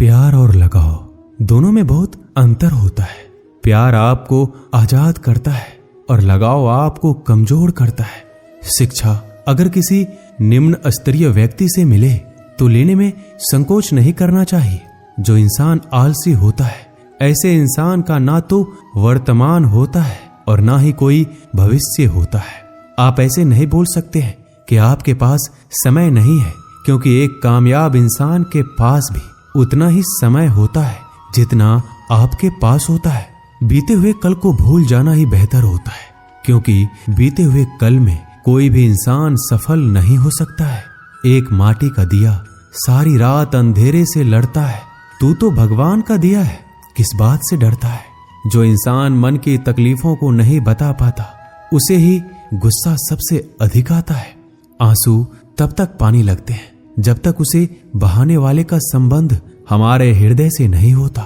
प्यार और लगाव दोनों में बहुत अंतर होता है। प्यार आपको आजाद करता है और लगाव आपको कमजोर करता है। शिक्षा अगर किसी निम्न स्तरीय व्यक्ति से मिले तो लेने में संकोच नहीं करना चाहिए। जो इंसान आलसी होता है, ऐसे इंसान का ना तो वर्तमान होता है और ना ही कोई भविष्य होता है। आप ऐसे नहीं बोल सकते हैं कि आपके पास समय नहीं है, क्योंकि एक कामयाब इंसान के पास भी उतना ही समय होता है जितना आपके पास होता है। बीते हुए कल को भूल जाना ही बेहतर होता है, क्योंकि बीते हुए कल में कोई भी इंसान सफल नहीं हो सकता है। एक माटी का दिया सारी रात अंधेरे से लड़ता है, तू तो भगवान का दिया है, किस बात से डरता है। जो इंसान मन की तकलीफों को नहीं बता पाता, उसे ही गुस्सा सबसे अधिक आता है। आंसू तब तक पानी लगते हैं जब तक उसे बहाने वाले का संबंध हमारे हृदय से नहीं होता।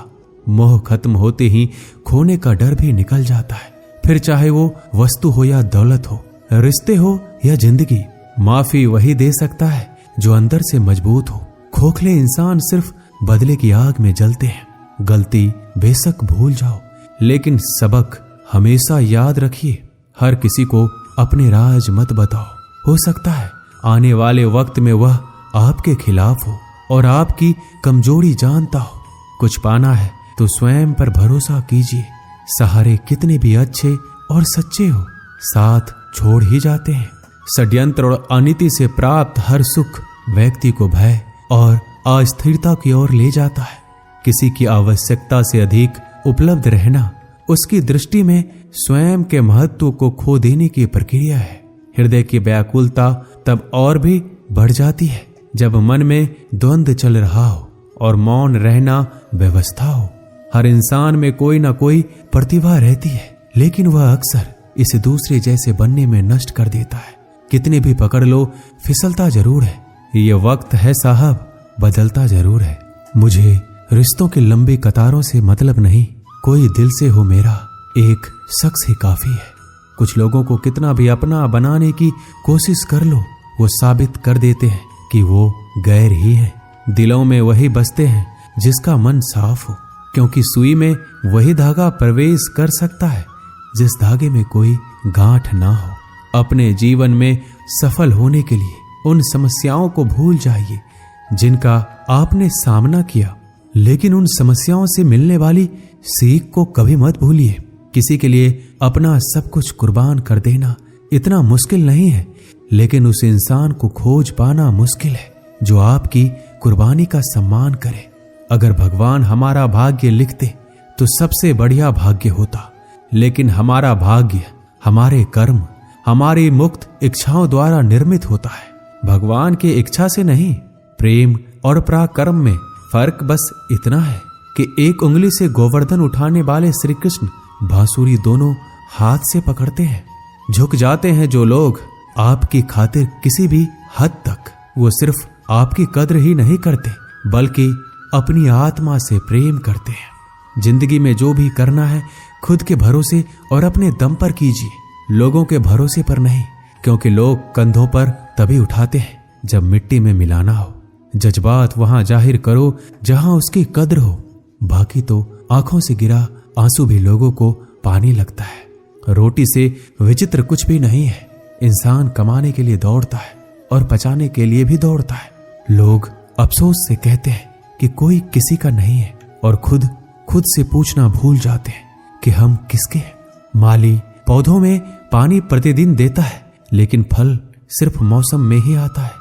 मोह खत्म होते ही खोने का डर भी निकल जाता है। फिर चाहे वो वस्तु हो या दौलत हो, रिश्ते हो या जिंदगी, माफी वही दे सकता है जो अंदर से मजबूत हो। खोखले इंसान सिर्फ बदले की आग में जलते हैं। गलती बेशक भूल जाओ, लेकिन सबक हमेशा याद रखिए। हर किसी को अपने राज मत बताओ। हो सकता है आने वाले वक्त में वह आपके खिलाफ हो और आपकी कमजोरी जानता हो। कुछ पाना है तो स्वयं पर भरोसा कीजिए। सहारे कितने भी अच्छे और सच्चे हो, साथ छोड़ ही जाते हैं। षड्यंत्र और अनीति से प्राप्त हर सुख व्यक्ति को भय और अस्थिरता की ओर ले जाता है। किसी की आवश्यकता से अधिक उपलब्ध रहना उसकी दृष्टि में स्वयं के महत्व को खो देने की प्रक्रिया है। हृदय की व्याकुलता तब और भी बढ़ जाती है जब मन में द्वंद्व चल रहा हो और मौन रहना व्यवस्था हो। हर इंसान में कोई ना कोई प्रतिभा रहती है, लेकिन वह अक्सर इसे दूसरे जैसे बनने में नष्ट कर देता है। कितने भी पकड़ लो, फिसलता जरूर है। ये वक्त है साहब, बदलता जरूर है। मुझे रिश्तों की लंबी कतारों से मतलब नहीं, कोई दिल से हो मेरा एक शख्स ही काफी है। कुछ लोगों को कितना भी अपना बनाने की कोशिश कर लो, वो साबित कर देते हैं कि वो गैर ही है। दिलों में वही बसते हैं जिसका मन साफ हो, क्योंकि सुई में वही धागा प्रवेश कर सकता है जिस धागे में कोई गांठ ना हो। अपने जीवन में सफल होने के लिए उन समस्याओं को भूल जाइए जिनका आपने सामना किया, लेकिन उन समस्याओं से मिलने वाली सीख को कभी मत भूलिए। किसी के लिए अपना सब कुछ कुर्बान कर देना इतना मुश्किल नहीं है, लेकिन उस इंसान को खोज पाना मुश्किल है जो आपकी कुर्बानी का सम्मान करे। अगर भगवान हमारा भाग्य लिखते तो सबसे बढ़िया भाग्य होता, लेकिन हमारा भाग्य हमारे कर्म, हमारी मुक्त इच्छाओं द्वारा निर्मित होता है, भगवान की इच्छा से नहीं। प्रेम और पराक्रम में फर्क बस इतना है कि एक उंगली से गोवर्धन उठाने वाले श्री कृष्ण बांसुरी दोनों हाथ से पकड़ते हैं। झुक जाते हैं जो लोग आपकी खातिर किसी भी हद तक, वो सिर्फ आपकी कद्र ही नहीं करते बल्कि अपनी आत्मा से प्रेम करते हैं। जिंदगी में जो भी करना है खुद के भरोसे और अपने दम पर कीजिए, लोगों के भरोसे पर नहीं, क्योंकि लोग कंधों पर तभी उठाते हैं जब मिट्टी में मिलाना हो। जज्बात वहां जाहिर करो जहां उसकी कद्र हो, बाकी तो आंखों से गिरा आंसू भी लोगों को पानी लगता है। रोटी से विचित्र कुछ भी नहीं है। इंसान कमाने के लिए दौड़ता है और पचाने के लिए भी दौड़ता है। लोग अफसोस से कहते हैं कि कोई किसी का नहीं है और खुद से पूछना भूल जाते हैं कि हम किसके हैं। माली पौधों में पानी प्रतिदिन देता है, लेकिन फल सिर्फ मौसम में ही आता है।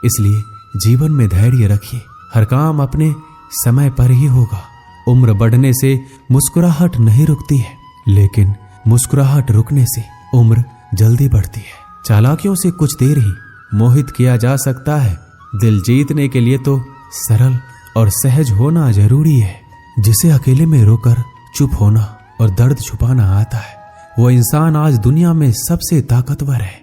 इसलिए जीवन में धैर्य रखिए, हर काम अपने समय पर ही होगा। उम्र बढ़ने से मुस्कुराहट नहीं रुकती है, लेकिन मुस्कुराहट रुकने से उम्र जल्दी बढ़ती है। चालाकियों से कुछ देर ही मोहित किया जा सकता है। दिल जीतने के लिए तो सरल और सहज होना जरूरी है। जिसे अकेले में रोकर चुप होना और दर्द छुपाना आता है, वो इंसान आज दुनिया में सबसे ताकतवर है।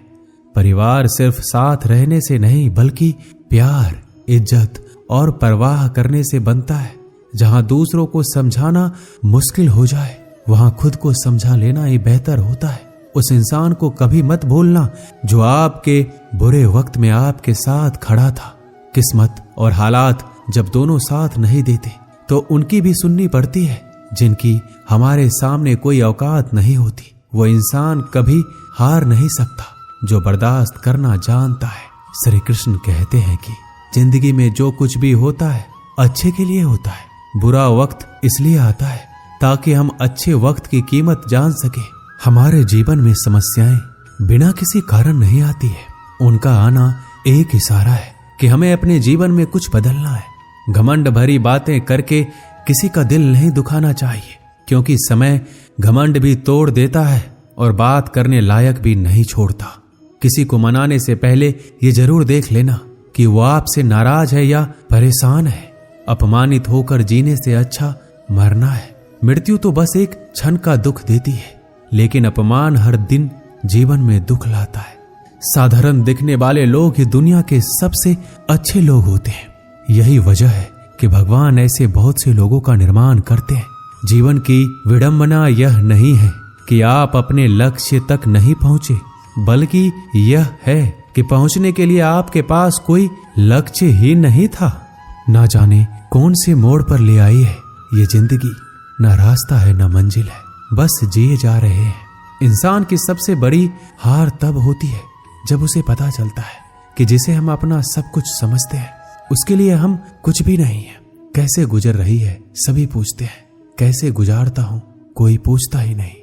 परिवार सिर्फ साथ रहने से नहीं, बल्कि प्यार, इज्जत और परवाह करने से बनता है। जहां दूसरों को समझाना मुश्किल हो जाए, वहां खुद को समझा लेना ही बेहतर होता है। उस इंसान को कभी मत भूलना जो आपके बुरे वक्त में आपके साथ खड़ा था। किस्मत और हालात जब दोनों साथ नहीं देते तो उनकी भी सुननी पड़ती है। जिनकी हमारे सामने कोई औकात नहीं होती, वो इंसान कभी हार नहीं सकता जो बर्दाश्त करना जानता है। श्री कृष्ण कहते हैं कि जिंदगी में जो कुछ भी होता है अच्छे के लिए होता है। बुरा वक्त इसलिए आता है ताकि हम अच्छे वक्त की कीमत जान सके। हमारे जीवन में समस्याएं बिना किसी कारण नहीं आती है, उनका आना एक इशारा है कि हमें अपने जीवन में कुछ बदलना है। घमंड भरी बातें करके किसी का दिल नहीं दुखाना चाहिए, क्योंकि समय घमंड भी तोड़ देता है और बात करने लायक भी नहीं छोड़ता। किसी को मनाने से पहले ये जरूर देख लेना कि वो आपसे नाराज है या परेशान है। अपमानित होकर जीने से अच्छा मरना है। मृत्यु तो बस एक क्षण का दुख देती है, लेकिन अपमान हर दिन जीवन में दुख लाता है। साधारण दिखने वाले लोग ही दुनिया के सबसे अच्छे लोग होते हैं। यही वजह है कि भगवान ऐसे बहुत से लोगों का निर्माण करते हैं। जीवन की विडंबना यह नहीं है कि आप अपने लक्ष्य तक नहीं पहुंचे, बल्कि यह है कि पहुंचने के लिए आपके पास कोई लक्ष्य ही नहीं था। ना जाने कौन से मोड़ पर ले आई है ये जिंदगी, न रास्ता है न मंजिल है, बस जिए जा रहे हैं। इंसान की सबसे बड़ी हार तब होती है जब उसे पता चलता है कि जिसे हम अपना सब कुछ समझते हैं उसके लिए हम कुछ भी नहीं है। कैसे गुजर रही है सभी पूछते हैं, कैसे गुजारता हूं कोई पूछता ही नहीं।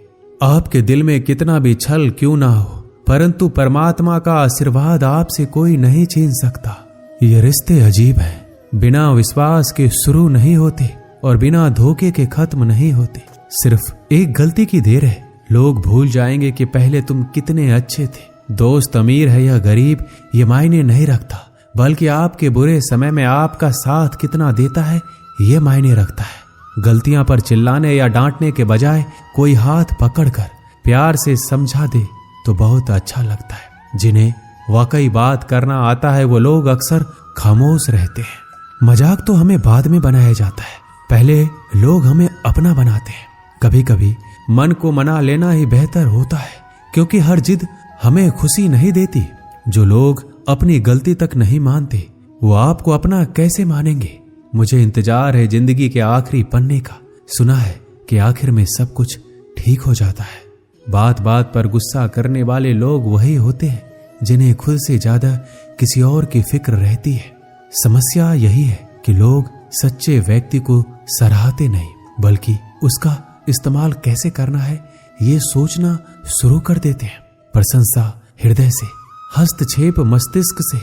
आपके दिल में कितना भी छल क्यों ना हो, परंतु परमात्मा का आशीर्वाद आपसे कोई नहीं छीन सकता। ये रिश्ते अजीब हैं, बिना विश्वास के शुरू नहीं होते और बिना धोखे के खत्म नहीं होते। सिर्फ एक गलती की देर है, लोग भूल जाएंगे कि पहले तुम कितने अच्छे थे। दोस्त अमीर है या गरीब ये मायने नहीं रखता, बल्कि आपके बुरे समय में आपका साथ कितना देता है ये मायने रखता है। गलतियां पर चिल्लाने या डांटने के बजाय कोई हाथ पकड़कर प्यार से समझा दे तो बहुत अच्छा लगता है। जिन्हें वाकई बात करना आता है वो लोग अक्सर खामोश रहते हैं। मजाक तो हमें बाद में बनाया जाता है, पहले लोग हमें अपना बनाते हैं। कभी कभी मन को मना लेना ही बेहतर होता है, क्योंकि हर जिद हमें खुशी नहीं देती। जो लोग अपनी गलती तक नहीं मानते वो आपको अपना कैसे मानेंगे। मुझे इंतजार है जिंदगी के आखिरी पन्ने का। सुना है कि आखिर में सब कुछ ठीक हो जाता है। बात बात पर गुस्सा करने वाले लोग वही होते हैं जिन्हें खुद से ज्यादा किसी और की फिक्र रहती है। समस्या यही है कि लोग सच्चे व्यक्ति को सराहते नहीं, बल्कि उसका इस्तेमाल कैसे करना है ये सोचना शुरू कर देते हैं। प्रशंसा हृदय से, हस्तक्षेप मस्तिष्क से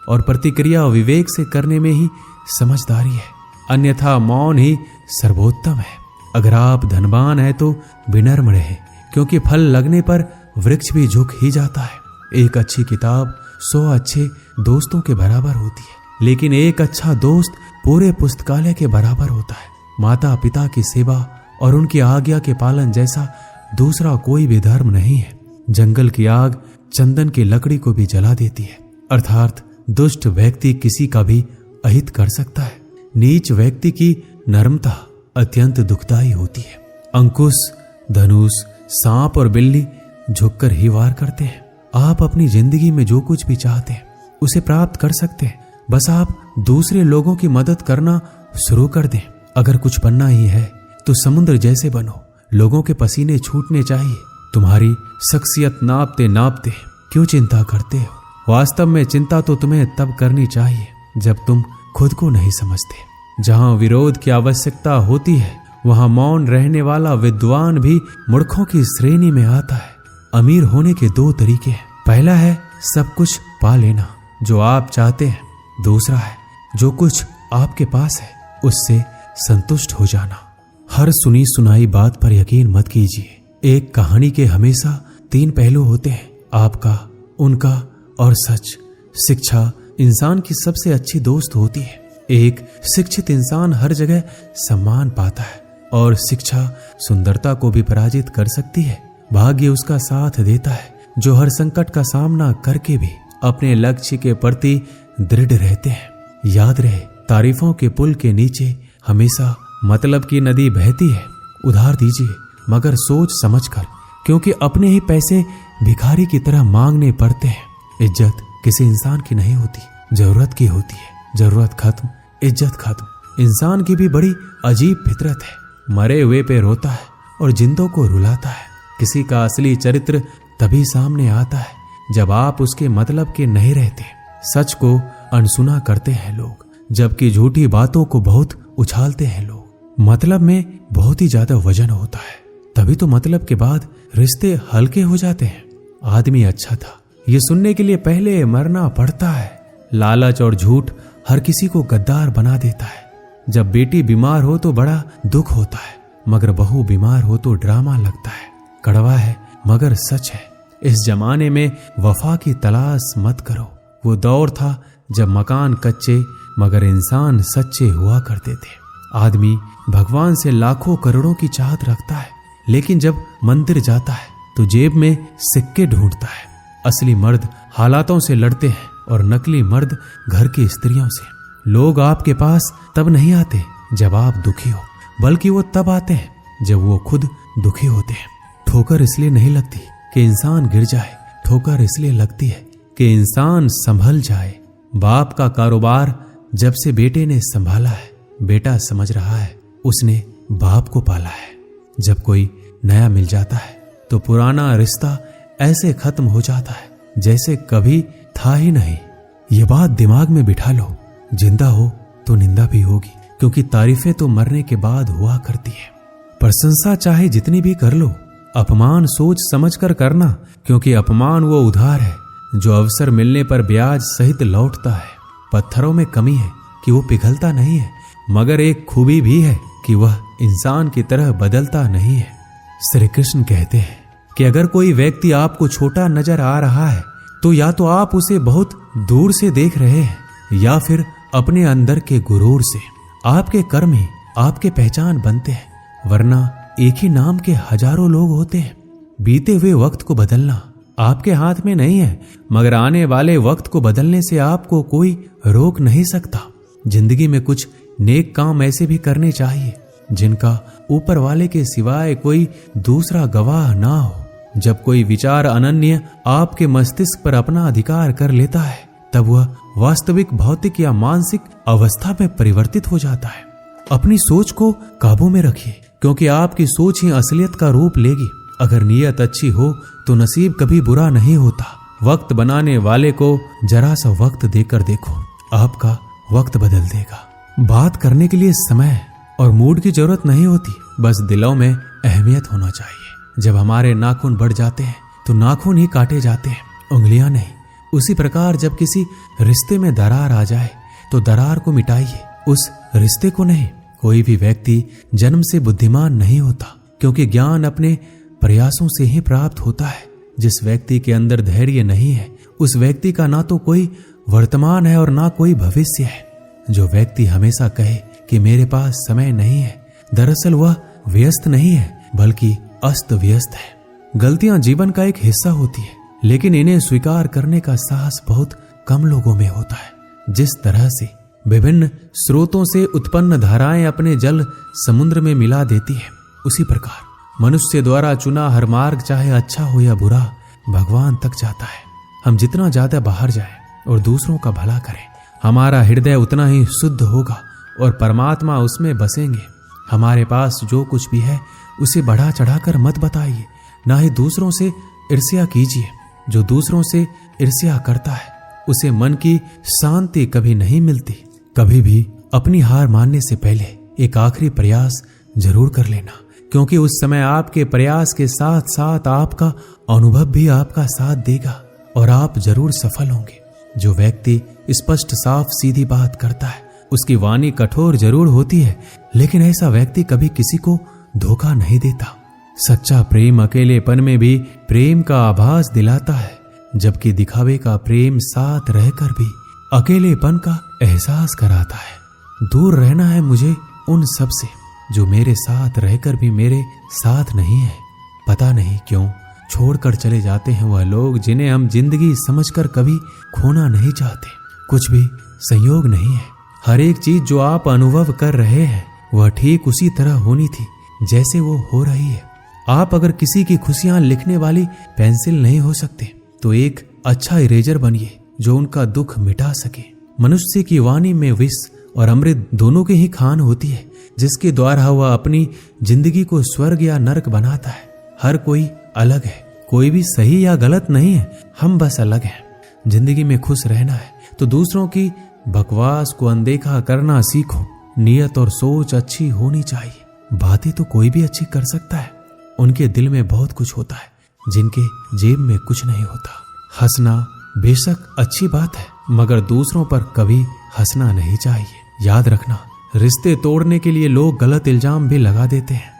और प्रतिक्रिया विवेक से करने में ही समझदारी है, अन्यथा मौन ही सर्वोत्तम है। अगर आप धनवान हैं तो विनम्र रहें, क्योंकि फल लगने पर वृक्ष भी झुक ही जाता है। एक अच्छी किताब 100 अच्छे दोस्तों के बराबर होती है, लेकिन एक अच्छा दोस्त पूरे पुस्तकालय के बराबर होता है। माता पिता की सेवा और उनकी आज्ञा के पालन जैसा दूसरा कोई भी धर्म नहीं है। जंगल की आग चंदन की लकड़ी को भी जला देती है, अर्थात दुष्ट व्यक्ति किसी का भी अहित कर सकता है। नीच व्यक्ति की नर्मता अत्यंत दुखदायी होती है। अंकुश, धनुष, सांप और बिल्ली झुककर ही वार करते हैं। आप अपनी जिंदगी में जो कुछ भी चाहते हैं उसे प्राप्त कर सकते हैं, बस आप दूसरे लोगों की मदद करना शुरू कर दें। अगर कुछ बनना ही है तो समुद्र जैसे बनो, लोगों के पसीने छूटने चाहिए। तुम्हारी शख्सियत नापते नापते क्यों चिंता करते हो? वास्तव में चिंता तो तुम्हें तब करनी चाहिए जब तुम खुद को नहीं समझते। जहां विरोध की आवश्यकता होती है वहां मौन रहने वाला विद्वान भी मूर्खों की श्रेणी में आता है। अमीर होने के 2 तरीके हैं। पहला है सब कुछ पा लेना जो आप चाहते हैं, दूसरा है जो कुछ आपके पास है उससे संतुष्ट हो जाना। हर सुनी सुनाई बात पर यकीन मत कीजिए। एक कहानी के हमेशा 3 पहलू होते हैं, आपका, उनका और सच। शिक्षा इंसान की सबसे अच्छी दोस्त होती है। एक शिक्षित इंसान हर जगह सम्मान पाता है और शिक्षा सुंदरता को भी पराजित कर सकती है। भाग्य उसका साथ देता है जो हर संकट का सामना करके भी अपने लक्ष्य के प्रति दृढ़ रहते हैं। याद रहे, तारीफों के पुल के नीचे हमेशा मतलब की नदी बहती है। उधार दीजिए मगर सोच समझकर, क्योंकि अपने ही पैसे भिखारी की तरह मांगने पड़ते हैं। इज्जत किसी इंसान की नहीं होती, जरूरत की होती है। जरूरत खत्म, इज्जत खत्म। इंसान की भी बड़ी अजीब फितरत है। मरे हुए पे रोता है और जिंदों को रुलाता है। किसी का असली चरित्र तभी सामने आता है जब आप उसके मतलब के नहीं रहते। सच को अनसुना करते हैं लोग, जबकि झूठी बातों को बहुत उछालते हैं लोग। मतलब में बहुत ही ज्यादा वजन होता है, तभी तो मतलब के बाद रिश्ते हल्के हो जाते हैं। आदमी अच्छा था ये सुनने के लिए पहले मरना पड़ता है। लालच और झूठ हर किसी को गद्दार बना देता है। जब बेटी बीमार हो तो बड़ा दुख होता है, मगर बहू बीमार हो तो ड्रामा लगता है। कड़वा है मगर सच है। इस जमाने में वफा की तलाश मत करो। वो दौर था जब मकान कच्चे मगर इंसान सच्चे हुआ करते थे। आदमी भगवान से लाखों करोड़ों की चाहत रखता है, लेकिन जब मंदिर जाता है तो जेब में सिक्के ढूंढता है। असली मर्द हालातों से लड़ते हैं और नकली मर्द घर की स्त्रियों से। लोग आपके पास तब नहीं आते जब आप दुखी हो, बल्कि वो तब आते हैं जब वो खुद दुखी होते हैं। ठोकर इसलिए नहीं लगती कि इंसान गिर जाए, ठोकर इसलिए लगती है कि इंसान संभल जाए। बाप का कारोबार जब से बेटे ने संभाला है, बेटा समझ रहा है उसने बाप को पाला है। जब कोई नया मिल जाता है तो पुराना रिश्ता ऐसे खत्म हो जाता है जैसे कभी था ही नहीं। ये बात दिमाग में बिठा लो। जिंदा हो तो निंदा भी होगी, क्योंकि तारीफें तो मरने के बाद हुआ करती है। प्रशंसा चाहे जितनी भी कर लो, अपमान सोच समझ कर करना, क्योंकि अपमान वो उधार है जो अवसर मिलने पर ब्याज सहित लौटता है। पत्थरों में कमी है कि वो पिघलता नहीं है, मगर एक खूबी भी है कि वह इंसान की तरह बदलता नहीं है। श्री कृष्ण कहते हैं कि अगर कोई व्यक्ति आपको छोटा नजर आ रहा है तो या तो आप उसे बहुत दूर से देख रहे हैं या फिर अपने अंदर के गुरूर से। आपके कर्म ही आपके पहचान बनते हैं, वरना एक ही नाम के हजारों लोग होते हैं। बीते हुए वक्त को बदलना आपके हाथ में नहीं है, मगर आने वाले वक्त को बदलने से आपको कोई रोक नहीं सकता। जिंदगी में कुछ नेक काम ऐसे भी करने चाहिए जिनका ऊपर वाले के सिवाय कोई दूसरा गवाह ना हो। जब कोई विचार अनन्य आपके मस्तिष्क पर अपना अधिकार कर लेता है, तब वह वास्तविक भौतिक या मानसिक अवस्था में परिवर्तित हो जाता है। अपनी सोच को काबू में रखिए, क्योंकि आपकी सोच ही असलियत का रूप लेगी। अगर नीयत अच्छी हो तो नसीब कभी बुरा नहीं होता। वक्त बनाने वाले को जरा सा वक्त देकर देखो, आपका वक्त बदल देगा। बात करने के लिए समय और मूड की जरूरत नहीं होती, बस दिलों में अहमियत होना चाहिए। जब हमारे नाखून बढ़ जाते हैं तो नाखून ही काटे जाते हैं, उंगलियां नहीं। उसी प्रकार जब किसी रिश्ते में दरार आ जाए तो दरार को मिटाइए, उस रिश्ते को नहीं। कोई भी व्यक्ति जन्म से बुद्धिमान नहीं होता, क्योंकि ज्ञान अपने प्रयासों से ही प्राप्त होता है। जिस व्यक्ति के अंदर धैर्य नहीं है, उस व्यक्ति का ना तो कोई वर्तमान है और ना कोई भविष्य है। जो व्यक्ति हमेशा कहे कि मेरे पास समय नहीं है, दरअसल वह व्यस्त नहीं है बल्कि अस्त व्यस्त है। गलतियां जीवन का एक हिस्सा होती है, लेकिन इन्हें स्वीकार करने का साहस बहुत कम लोगों में होता है। जिस तरह से विभिन्न स्रोतों से उत्पन्न धाराएं अपने जल समुद्र में मिला देती है, उसी प्रकार मनुष्य द्वारा चुना हर मार्ग, चाहे अच्छा हो या बुरा, भगवान तक जाता है। हम जितना ज्यादा बाहर जाएं और दूसरों का भला करें, हमारा हृदय उतना ही शुद्ध होगा और परमात्मा उसमें बसेंगे। हमारे पास जो कुछ भी है उसे बढ़ा चढ़ाकर मत बताइए, ना ही दूसरों से ईर्ष्या कीजिए। जो दूसरों से ईर्ष्या करता है उसे मन की शांति कभी नहीं मिलती। कभी भी अपनी हार मानने से पहले एक आखिरी प्रयास जरूर कर लेना, क्योंकि उस समय आपके प्रयास के साथ साथ आपका अनुभव भी आपका साथ देगा और आप जरूर सफल होंगे। जो व्यक्ति स्पष्ट साफ सीधी बात करता है उसकी वाणी कठोर जरूर होती है, लेकिन ऐसा व्यक्ति कभी किसी को धोखा नहीं देता। सच्चा प्रेम अकेलेपन में भी प्रेम का आभास दिलाता है, जबकि दिखावे का प्रेम साथ रहकर भी अकेलेपन का एहसास कराता है। दूर रहना है मुझे उन सब से जो मेरे साथ रहकर भी मेरे साथ नहीं है। पता नहीं क्यों छोड़कर चले जाते हैं वह लोग जिन्हें हम जिंदगी समझकर कभी खोना नहीं चाहते। कुछ भी संयोग नहीं है। हर एक चीज जो आप अनुभव कर रहे हैं वह ठीक उसी तरह होनी थी जैसे वो हो रही है। आप अगर किसी की खुशियां लिखने वाली पेंसिल नहीं हो सकते तो एक अच्छा इरेजर बनिए जो उनका दुख मिटा सके। मनुष्य की वाणी में विष और अमृत दोनों की ही खान होती है, जिसके द्वारा वह अपनी जिंदगी को स्वर्ग या नरक बनाता है। हर कोई अलग है, कोई भी सही या गलत नहीं है, हम बस अलग हैं। जिंदगी में खुश रहना है तो दूसरों की बकवास को अनदेखा करना सीखो। नियत और सोच अच्छी होनी चाहिए। बातें तो कोई भी अच्छी कर सकता है, उनके दिल में बहुत कुछ होता है जिनके जेब में कुछ नहीं होता। हंसना बेशक अच्छी बात है, मगर दूसरों पर कभी हंसना नहीं चाहिए। याद रखना, रिश्ते तोड़ने के लिए लोग गलत इल्जाम भी लगा देते हैं।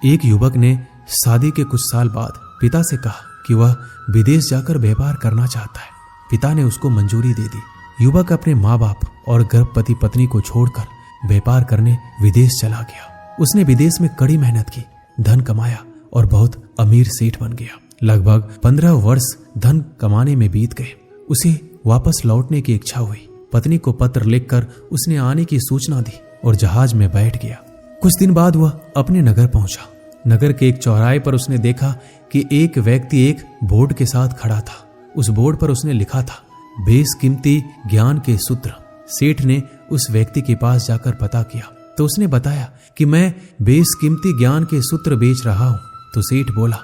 एक युवक ने शादी के कुछ साल बाद पिता से कहा कि वह विदेश जाकर व्यापार करना चाहता है। पिता ने उसको मंजूरी दे दी। युवक अपने माँ बाप और गर्भवती पत्नी को छोड़कर व्यापार करने विदेश चला गया। उसने विदेश में कड़ी मेहनत की, धन कमाया और बहुत अमीर सेठ बन गया। लगभग 15 वर्ष धन कमाने में बीत गए। उसे वापस लौटने की इच्छा हुई। पत्नी को पत्र लिखकर उसने आने की सूचना दी और जहाज में बैठ गया। कुछ दिन बाद वह अपने नगर पहुंचा। नगर के एक चौराहे पर उसने देखा कि एक व्यक्ति एक बोर्ड के साथ खड़ा था। उस बोर्ड पर उसने लिखा था, बेशकीमती ज्ञान के सूत्र। सेठ ने उस व्यक्ति के पास जाकर पता किया तो उसने बताया कि मैं बेशकीमती ज्ञान के सूत्र बेच रहा हूं। तो सेठ बोला,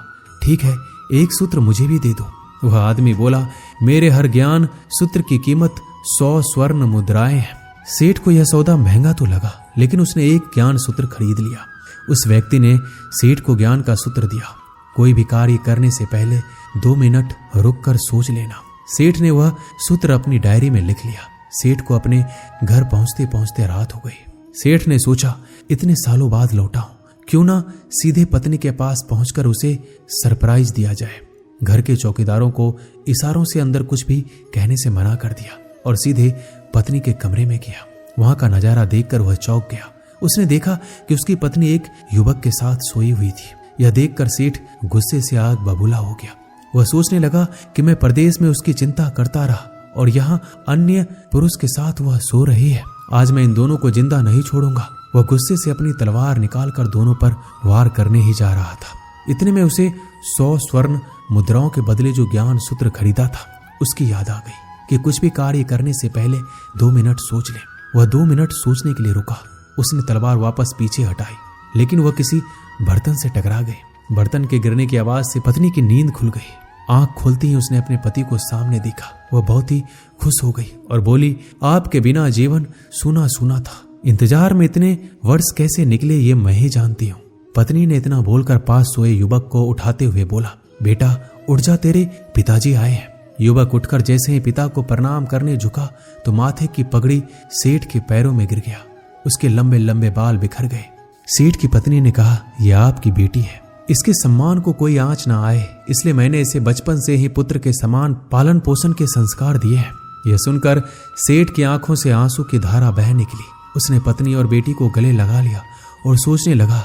ठीक है, एक सूत्र मुझे भी दे दो। वह आदमी बोला, मेरे हर ज्ञान सूत्र की कीमत 100 स्वर्ण मुद्राएं हैं। सेठ को यह सौदा महंगा तो लगा, लेकिन उसने एक ज्ञान सूत्र खरीद लिया। उस व्यक्ति ने सेठ को ज्ञान का सूत्र दिया, कोई भी कार्य करने से पहले 2 मिनट रुककर सोच लेना। सेठ ने वह सूत्र अपनी डायरी में लिख लिया। सेठ को अपने घर पहुंचते पहुंचते रात हो गई। सेठ ने सोचा, इतने सालों बाद लौटा हूं, क्यों ना सीधे पत्नी के पास पहुंचकर उसे सरप्राइज दिया जाए। घर के चौकीदारों को इशारों से अंदर कुछ भी कहने से मना कर दिया और सीधे पत्नी के कमरे में गया। वहां का नजारा देखकर वह चौंक गया। उसने देखा कि उसकी पत्नी एक युवक के साथ सोई हुई थी। यह देखकर सेठ गुस्से से आग बबूला हो गया। वह सोचने लगा कि मैं परदेश में उसकी चिंता करता रहा और यहाँ अन्य पुरुष के साथ वह सो रही है। आज मैं इन दोनों को जिंदा नहीं छोड़ूंगा। वह गुस्से से अपनी तलवार निकालकर दोनों पर वार करने ही जा रहा था। इतने में उसे 100 स्वर्ण मुद्राओं के बदले जो ज्ञान सूत्र खरीदा था उसकी याद आ गई कि कुछ भी कार्य करने से पहले 2 मिनट सोच ले। वह 2 मिनट सोचने के लिए रुका। उसने तलवार वापस पीछे हटाई, लेकिन वह किसी बर्तन से टकरा गई। बर्तन के गिरने की आवाज से पत्नी की नींद खुल गई। आंख खुलती ही उसने अपने पति को सामने देखा। वह बहुत ही खुश हो गई और बोली, आपके बिना जीवन सूना सूना था। इंतजार में इतने वर्ष कैसे निकले ये मैं ही जानती हूँ। पत्नी ने इतना बोलकर पास सोए युवक को उठाते हुए बोला, बेटा उठ जा, तेरे पिताजी आए हैं। युवक उठकर जैसे ही पिता को प्रणाम करने झुका तो माथे की पगड़ी सेठ के पैरों में गिर गया। उसके लंबे लंबे बाल बिखर गए। सेठ की पत्नी ने कहा, यह आपकी बेटी है, इसके सम्मान को कोई आंच ना आए, इसलिए मैंने इसे बचपन से ही पुत्र के समान पालन पोषण के संस्कार दिए हैं। यह सुनकर सेठ की आंखों से आंसू की धारा बह निकली। उसने पत्नी और बेटी को गले लगा लिया और सोचने लगा,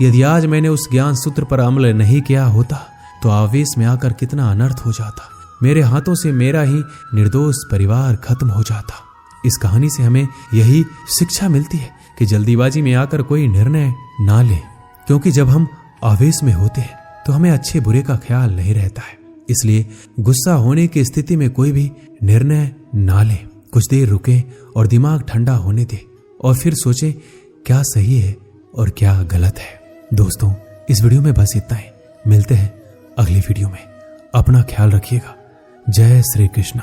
यदि आज मैंने उस ज्ञान सूत्र पर अमल नहीं किया होता तो आवेश में आकर कितना अनर्थ हो जाता। मेरे हाथों से मेरा ही निर्दोष परिवार खत्म हो जाता। इस कहानी से हमें यही शिक्षा मिलती है कि जल्दीबाजी में आकर कोई निर्णय ना ले, क्योंकि जब हम आवेश में होते हैं तो हमें अच्छे बुरे का ख्याल नहीं रहता है। इसलिए गुस्सा होने की स्थिति में कोई भी निर्णय ना ले। कुछ देर रुके और दिमाग ठंडा होने दे और फिर सोचें क्या सही है और क्या गलत है। दोस्तों, इस वीडियो में बस इतना ही। मिलते हैं अगली वीडियो में। अपना ख्याल रखिएगा। जय श्री कृष्णा।